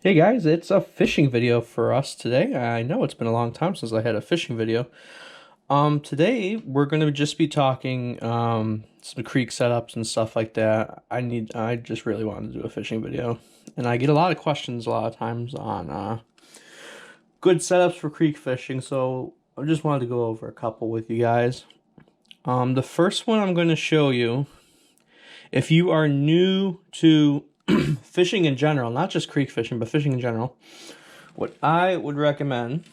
Hey guys, it's a fishing video for us today. I know it's been a long time since I had a fishing video. Today we're gonna just be talking some creek setups and stuff like that. I just really wanted to do a fishing video, and I get a lot of questions a lot of times on good setups for creek fishing. So I just wanted to go over a couple with you guys. The first one I'm going to show you, if you are new to fishing in general, not just creek fishing, but fishing in general, what I would recommend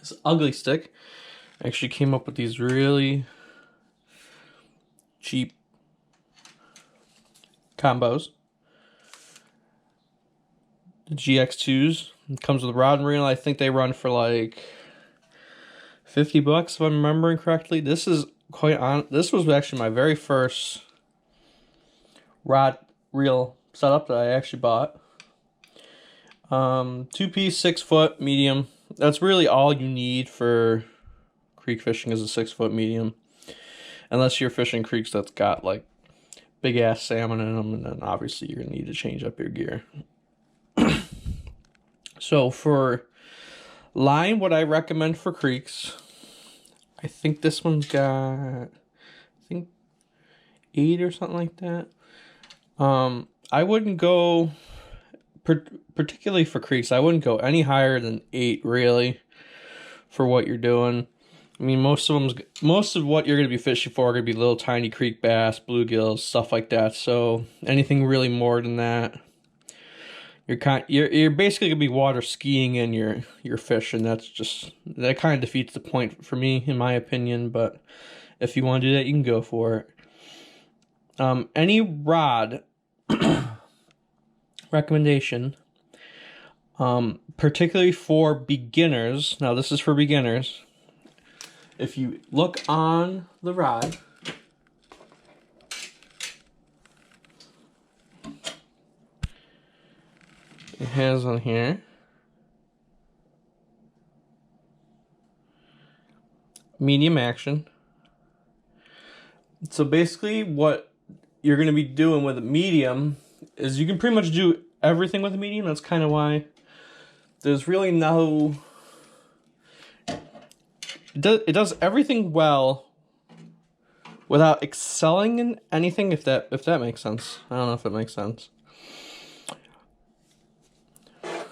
is Ugly Stick. I actually came up with these really cheap combos. The GX2s. It comes with a rod and reel. I think they run for like 50 bucks if I'm remembering correctly. This is this was actually my very first rod reel setup that I actually bought. 2-piece, 6-foot medium. That's really all you need for creek fishing, is a 6-foot medium. Unless you're fishing creeks that's got like big ass salmon in them, and then obviously you're gonna need to change up your gear. So for line, what I recommend for creeks, I think this one's got, 8 or something like that. I wouldn't go, particularly for creeks, I wouldn't go any higher than 8 really for what you're doing. I mean, most of what you're going to be fishing for are going to be little tiny creek bass, bluegills, stuff like that. So anything really more than that, you're basically going to be water skiing in your fish, and that kind of defeats the point for me, in my opinion. But if you want to do that, you can go for it. Any rod recommendation, particularly for beginners. Now this is for beginners. If you look on the rod, it has on here medium action. So basically what you're going to be doing with a medium is you can pretty much do everything with a medium. That's kind of why there's really no... It does everything well without excelling in anything, if that makes sense. I don't know if it makes sense. I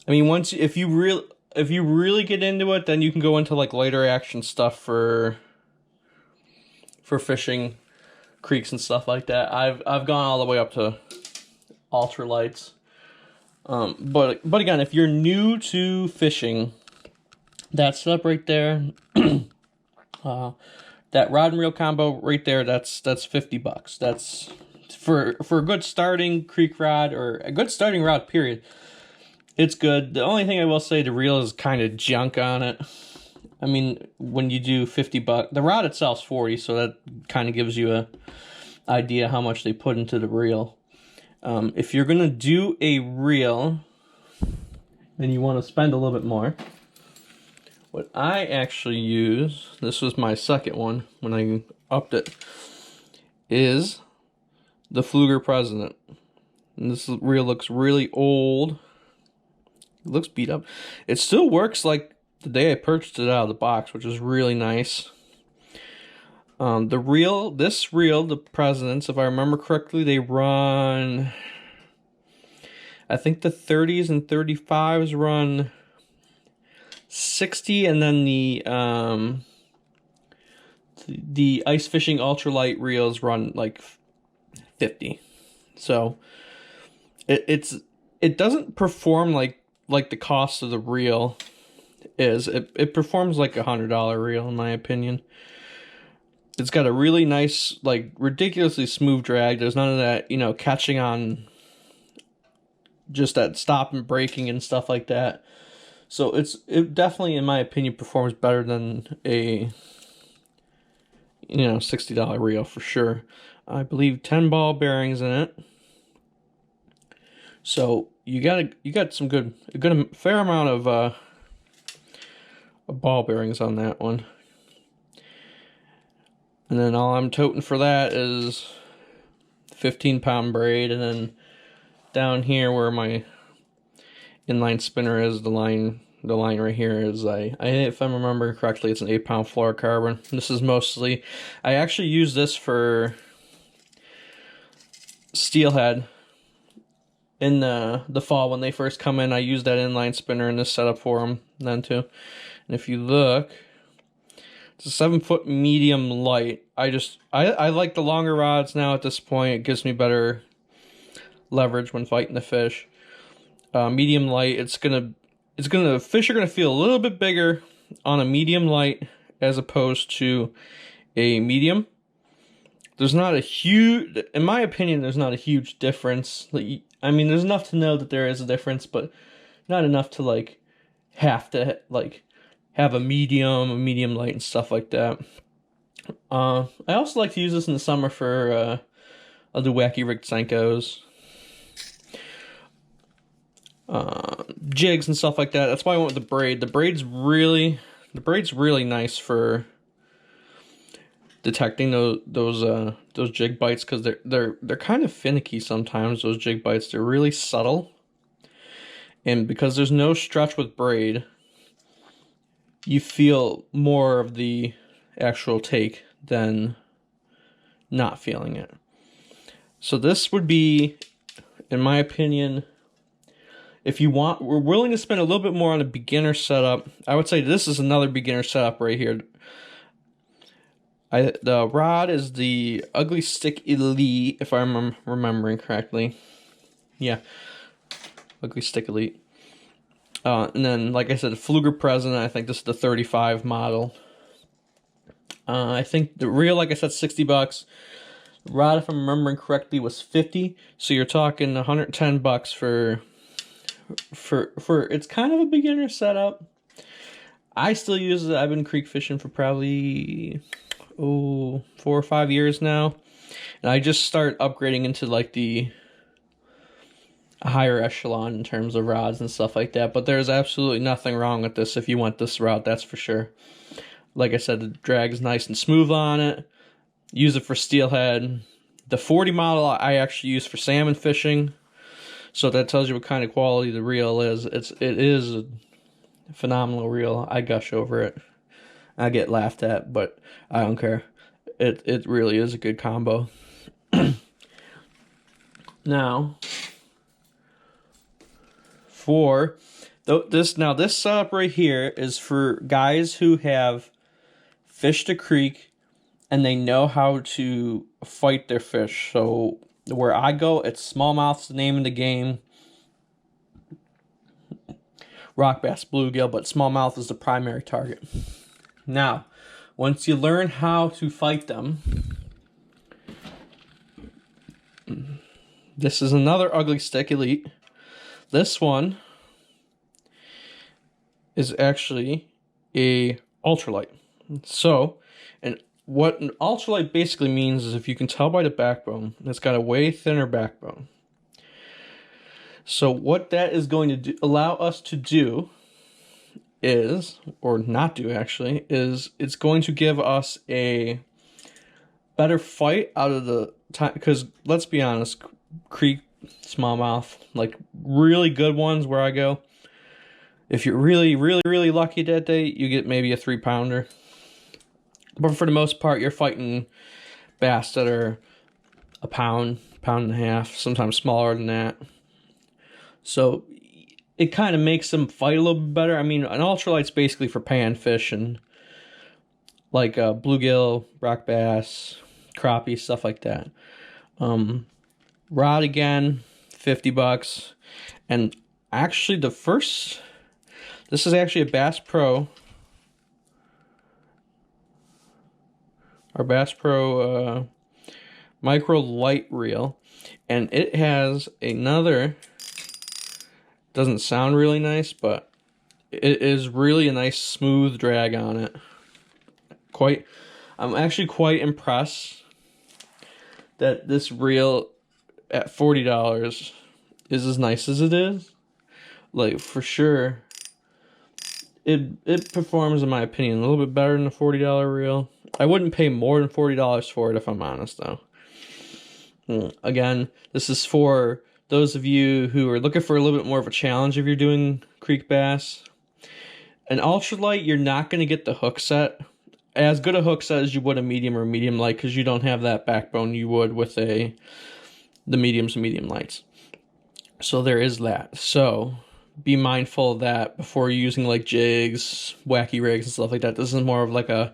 mean, if you really get into it, then you can go into like lighter action stuff for fishing creeks and stuff like that. I've gone all the way up to ultralights. But again, if you're new to fishing, that setup right there, that rod and reel combo right there, that's 50 bucks. That's for a good starting creek rod, or a good starting rod, period. It's good. The only thing I will say, the reel is kind of junk on it. I mean, when you do 50 bucks, the rod itself's 40, so that kind of gives you a idea how much they put into the reel. If you're gonna do a reel and you want to spend a little bit more, what I actually use, this was my second one when I upped it, is the Fluger President. And this reel looks really old. It looks beat up. It still works like the day I purchased it out of the box, which is really nice. This reel, the Presidents, if I remember correctly, they run, I think the 30s and 35s run 60, and then the ice fishing ultralight reels run like 50. So it doesn't perform like the cost of the reel is. It performs like $100 reel, in my opinion. It's got a really nice, like, ridiculously smooth drag. There's none of that, catching on, just that stop and breaking and stuff like that. So it definitely, in my opinion, performs better than a $60 reel for sure. I believe 10 ball bearings in it. So you got some a fair amount of ball bearings on that one. And then all I'm toting for that is 15-pound braid, and then down here where my inline spinner is, the line right here is, if I'm remembering correctly, it's an 8-pound fluorocarbon. This is mostly, I actually use this for steelhead in the fall when they first come in. I use that inline spinner in this setup for them then too. And if you look, it's a 7-foot medium light. I like the longer rods now at this point. It gives me better leverage when fighting the fish. Medium light, fish are gonna feel a little bit bigger on a medium light as opposed to a medium. There's not a huge, in my opinion, there's not a huge difference. I mean, there's enough to know that there is a difference, but not enough to like have to like have a medium light and stuff like that. I also like to use this in the summer for I'll do wacky rigged Senkos, jigs and stuff like that. That's why I went with the braid. The braid's really nice for detecting those jig bites, because they're kind of finicky sometimes. Those jig bites, they're really subtle, and because there's no stretch with braid, you feel more of the actual take than not feeling it. So this would be, in my opinion, if we're willing to spend a little bit more on a beginner setup, I would say this is another beginner setup right here. The rod is the Ugly Stick Elite, if I'm remembering correctly. Yeah, Ugly Stick Elite. And then, like I said, Fluger President, I think this is the 35 model. I think the reel, like I said, $60. The rod, if I'm remembering correctly, was $50. So you're talking $110 for it's kind of a beginner setup. I still use it. I've been creek fishing for probably 4 or 5 years now, and I just start upgrading into like a higher echelon in terms of rods and stuff like that. But there's absolutely nothing wrong with this if you want this route, that's for sure. Like I said, the drag is nice and smooth on it. Use it for steelhead. The 40 model I actually use for salmon fishing, so that tells you what kind of quality the reel is. It is a phenomenal reel. I gush over it. I get laughed at, but I don't care. It really is a good combo. Now, this setup right here is for guys who have fished a creek and they know how to fight their fish. So where I go, it's smallmouth's the name of the game. Rock bass, bluegill, but smallmouth is the primary target. Now, once you learn how to fight them, this is another Ugly Stick Elite. This one is actually a ultralight. So, and what an ultralight basically means is, if you can tell by the backbone, it's got a way thinner backbone. So what that is going to allow us to do is, or not do actually, is it's going to give us a better fight out of the time. Because let's be honest, creek smallmouth, like really good ones where I go, if you're really lucky that day, you get maybe a 3-pounder. But for the most part, you're fighting bass that are a pound and a half, sometimes smaller than that. So it kind of makes them fight a little bit better. I mean, an ultralight's basically for panfish and like bluegill, rock bass, crappie, stuff like that. Rod again, $50. And actually this is actually a Bass Pro. Our Bass Pro micro light reel. And it has another, doesn't sound really nice, but it is really a nice smooth drag on it. I'm actually quite impressed that this reel at $40 is as nice as it is. Like, for sure, it performs, in my opinion, a little bit better than a $40 reel. I wouldn't pay more than $40 for it, if I'm honest, though. Again, this is for those of you who are looking for a little bit more of a challenge if you're doing creek bass, an ultralight, you're not going to get the hook set. As good a hook set as you would a medium or medium light, because you don't have that backbone you would with the mediums and medium lights. So there is that. So be mindful of that before you're using like jigs, wacky rigs, and stuff like that. This is more of like a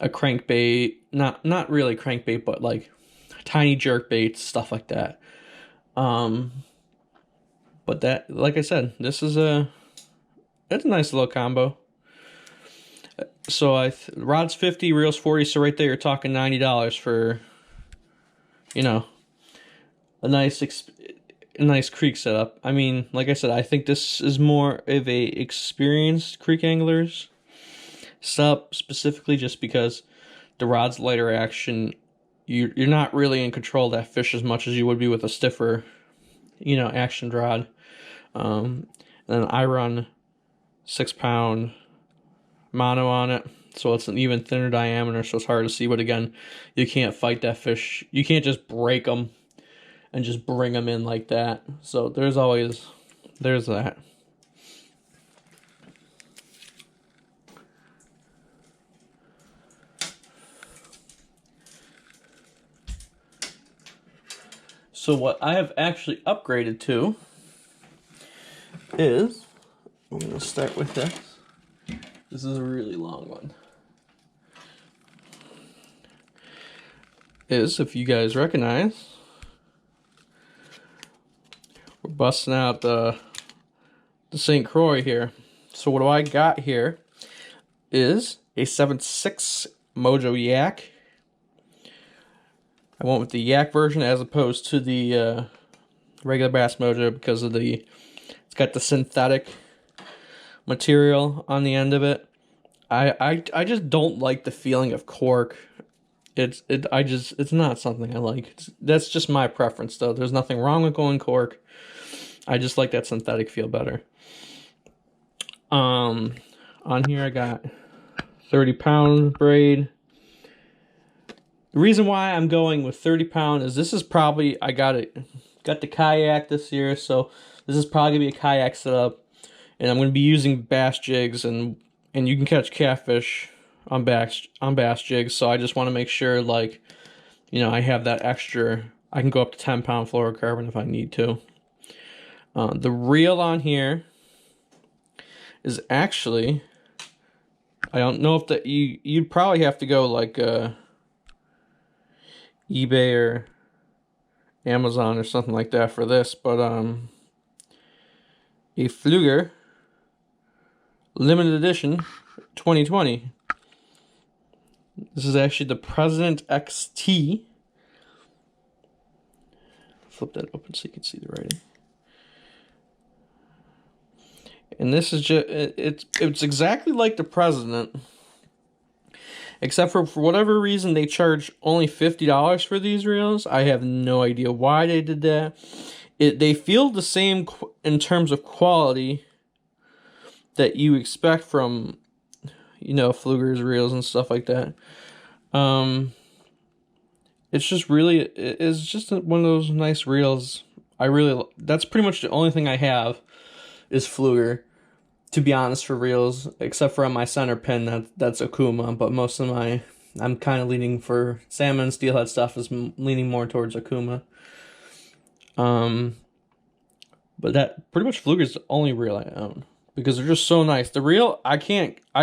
crankbait, not really crankbait, but like tiny jerk baits, stuff like that. But that, like I said, this is it's a nice little combo. So rod's 50, reel's 40, so right there you're talking $90 for, you know, a nice creek setup. I mean, like I said, I think this is more of a experienced creek angler's setup, specifically just because the rod's lighter action. You're not really in control of that fish as much as you would be with a stiffer, you know, action rod. And I run 6-pound mono on it, so it's an even thinner diameter, so it's hard to see. But again, you can't fight that fish. You can't just break them and just bring them in like that. So there's that. So what I have actually upgraded to is, I'm going to start with this. This is a really long one. If you guys recognize, we're busting out the St. Croix here. So what do I got here is a 7.6 Mojo Yak. I went with the Yak version as opposed to the regular Bass Mojo because of it's got the synthetic material on the end of it. I just don't like the feeling of cork. It's not something I like. That's just my preference though. There's nothing wrong with going cork. I just like that synthetic feel better. On here I got 30-pound braid. The reason why I'm going with 30-pound is this is probably, got the kayak this year, so this is probably gonna be a kayak setup, and I'm gonna be using bass jigs, and you can catch catfish on bass jigs. So I just want to make sure, like, you know, I have that extra. I can go up to 10-pound fluorocarbon if I need to. The reel on here is actually, I don't know if that you'd probably have to go like eBay or Amazon or something like that for this, but a Pflueger limited edition 2020. This is actually the President XT. Flip that open so you can see the writing. And this is just, it's exactly like the President, except for whatever reason they charge only $50 for these reels. I have no idea why they did that. They feel the same in terms of quality that you expect from, you know, Pflueger's reels and stuff like that. It's just really, it's just one of those nice reels. That's pretty much the only thing I have is Pflueger, to be honest, for reels, except for on my center pin, that's Okuma, but most of I'm kind of leaning for salmon, steelhead stuff is leaning more towards Okuma. But that, pretty much Pflueger's the only reel I own, because they're just so nice. The reel, I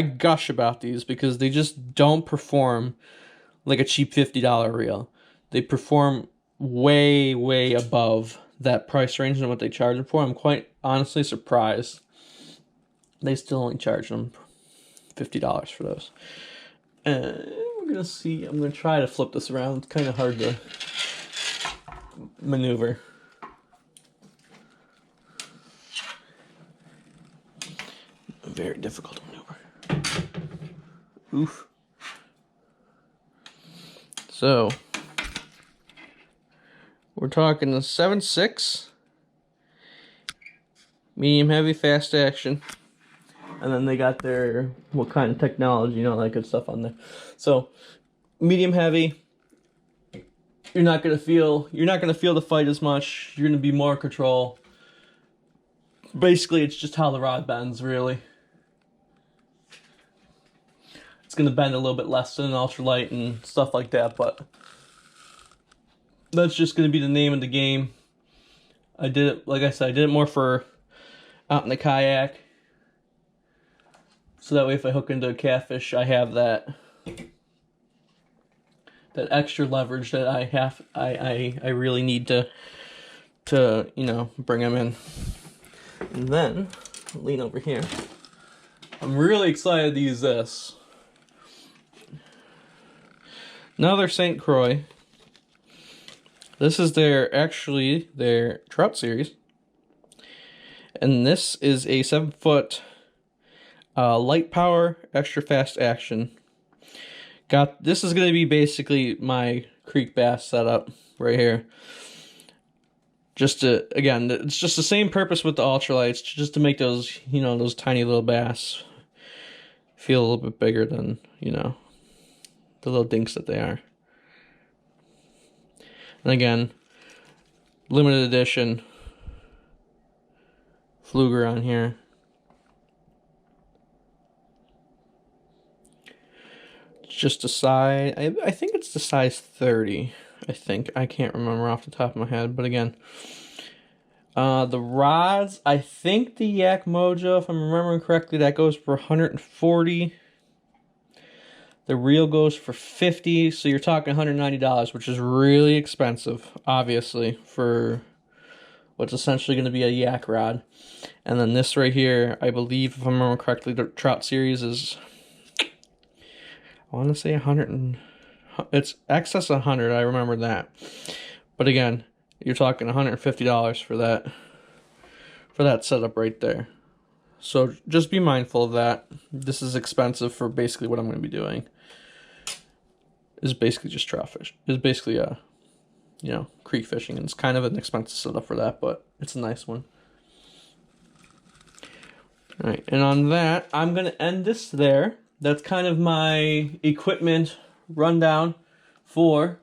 gush about these because they just don't perform like a cheap $50 reel. They perform way, way above that price range and what they charge them for. I'm quite honestly surprised they still only charge them $50 for those. And we're gonna see. I'm gonna try to flip this around. It's kind of hard to maneuver. Very difficult to maneuver. Oof. So we're talking the 7.6 medium heavy fast action, and then they got their what kind of technology, you know, that good stuff on there. So medium heavy, you're not gonna feel the fight as much. You're gonna be more in control. Basically, it's just how the rod bends, really. It's gonna bend a little bit less than an ultralight and stuff like that, but that's just gonna be the name of the game. I did it, like I said, I did it more for out in the kayak, so that way if I hook into a catfish, I have that extra leverage that I really need to you know, bring them in. And then I'll lean over here. I'm really excited to use this. Another St. Croix. This is their trout series. And this is a 7-foot light power, extra fast action. This is going to be basically my creek bass setup right here. Just to, again, it's just the same purpose with the ultralights, just to make those, you know, those tiny little bass feel a little bit bigger than, you know, the little dinks that they are. And again, limited edition Fluger on here. It's just a size, I think it's the size 30. I can't remember off the top of my head, but again, the rods, I think the Yak Mojo, if I'm remembering correctly, that goes for 140. The reel goes for 50, so you're talking $190, which is really expensive, obviously, for what's essentially going to be a yak rod. And then this right here, I believe, if I remember correctly, the Trout series is, I want to say 100 and it's excess of 100, I remember that. But again, you're talking $150 for that setup right there. So just be mindful of that. This is expensive for basically what I'm going to be doing. Is basically just trout fish. It's basically you know, creek fishing, and it's kind of an expensive setup for that, but it's a nice one. All right, and on that, I'm going to end this there. That's kind of my equipment rundown for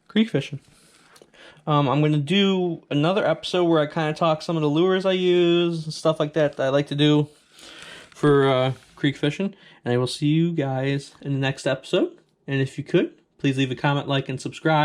creek fishing. I'm going to do another episode where I kind of talk some of the lures I use and stuff like that I like to do for creek fishing. And I will see you guys in the next episode. And if you could, please leave a comment, like, and subscribe.